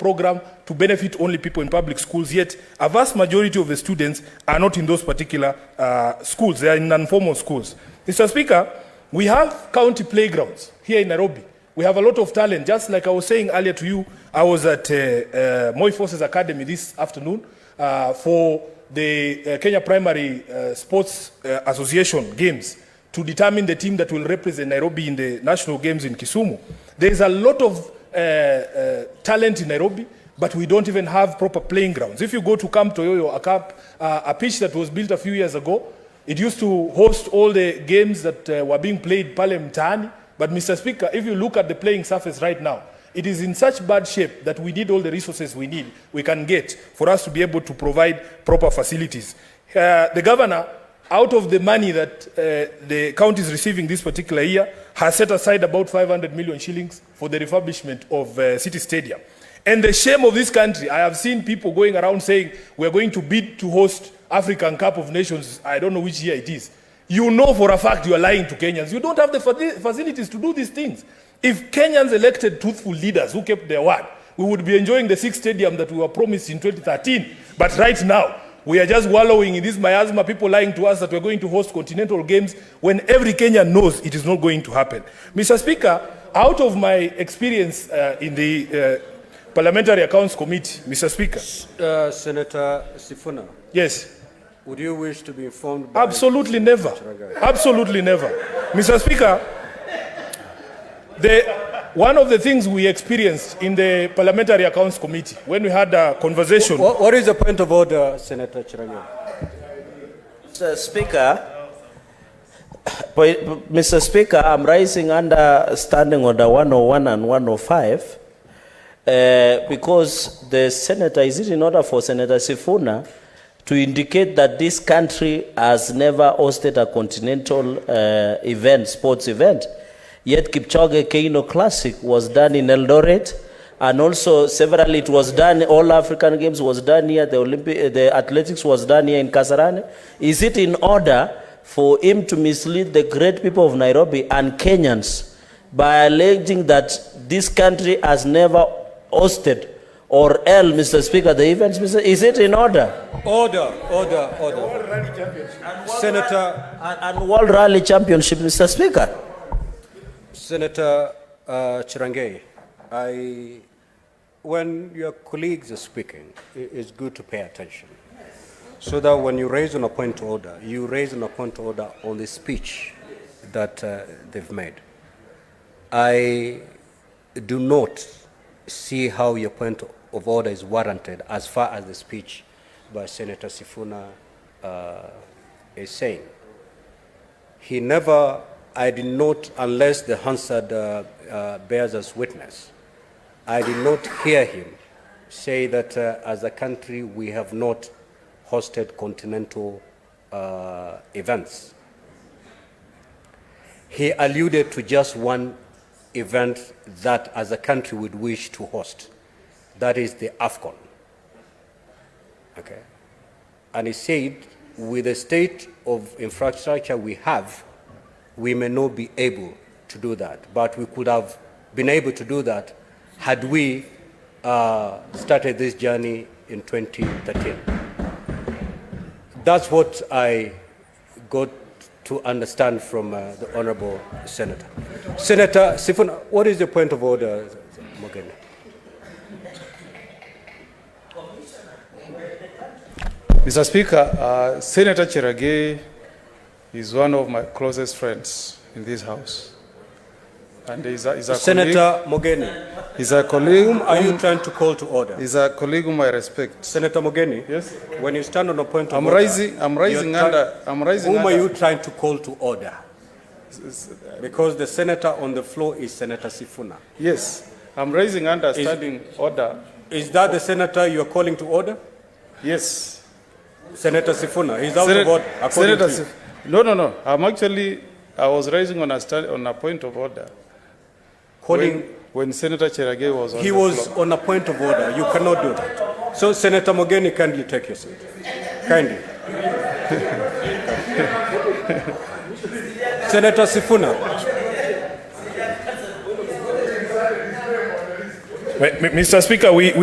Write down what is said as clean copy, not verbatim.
program to benefit only people in public schools, yet a vast majority of the students are not in those particular schools. They are in non-formal schools. Mr. Speaker, we have county playgrounds here in Nairobi. We have a lot of talent. Just like I was saying earlier to you, I was at Moi Forces Academy this afternoon for the Kenya Primary Sports Association Games to determine the team that will represent Nairobi in the national games in Kisumu. There is a lot of talent in Nairobi, but we don't even have proper playing grounds. If you go to Camp Toyoyo, a pitch that was built a few years ago, it used to host all the games that were being played pale mtaani. But Mr. Speaker, if you look at the playing surface right now, it is in such bad shape that we need all the resources we can get for us to be able to provide proper facilities. The governor, out of the money that the county is receiving this particular year, has set aside about 500 million shillings for the refurbishment of City Stadium. And the shame of this country, I have seen people going around saying, we're going to bid to host African Cup of Nations, I don't know which year it is. You know for a fact you are lying to Kenyans. You don't have the facilities to do these things. If Kenyans elected truthful leaders who kept their word, we would be enjoying the 6th stadium that we were promised in 2013. But right now, we are just wallowing in this miasma, people lying to us that we're going to host continental games when every Kenyan knows it is not going to happen. Mr. Speaker, out of my experience in the Parliamentary Accounts Committee, Mr. Speaker. Senator Sifuna. Yes. Would you wish to be informed by... Absolutely never. Absolutely never. Mr. Speaker, one of the things we experienced in the Parliamentary Accounts Committee, when we had a conversation... What is the point of order, Senator Chiragyo? Mr. Speaker, I'm rising under Standing Order 101 and 105 because the Senator, is it in order for Senator Sifuna to indicate that this country has never hosted a continental event, sports event. Yet Kipchoge Keino Classic was done in Eldoret, and also several, it was done, all African Games was done here, the athletics was done here in Kasarani. Is it in order for him to mislead the great people of Nairobi and Kenyans by alleging that this country has never hosted or held, Mr. Speaker, the events, is it in order? Order. Senator... And World Rally Championship, Mr. Speaker. Senator Chirangei, when your colleagues are speaking, it's good to pay attention. So that when you raise on a point of order, you raise on a point of order on the speech that they've made. I do not see how your point of order is warranted as far as the speech by Senator Sifuna is saying. He never, I did not, unless the Hansard bears as witness, I did not hear him say that as a country we have not hosted continental events. He alluded to just one event that as a country would wish to host. That is the AFCON. Okay. And he said, with the state of infrastructure we have, we may not be able to do that. But we could have been able to do that had we started this journey in 2013. That's what I got to understand from the Honorable Senator. Senator Sifuna, what is the point of order, Mogeni? Mr. Speaker, Senator Chiragei is one of my closest friends in this House. And he's a Senator Mogeni. He's a colleague. Whom are you trying to call to order? He's a colleague whom I respect. Senator Mogeni. Yes. When you stand on a point of I'm order, rising under. Whom are you trying to call to order? Because the senator on the floor is Senator Sifuna. Yes. I'm rising under standing order. Is that the senator you are calling to order? Yes. Senator Sifuna. He's out of order. Senator No. I was rising on a point of order. When Senator Chiragei was on He was on a point of order. You cannot do that. So, Senator Mogeni, kindly take your seat. Kindly. Senator Sifuna. Mr. Speaker, we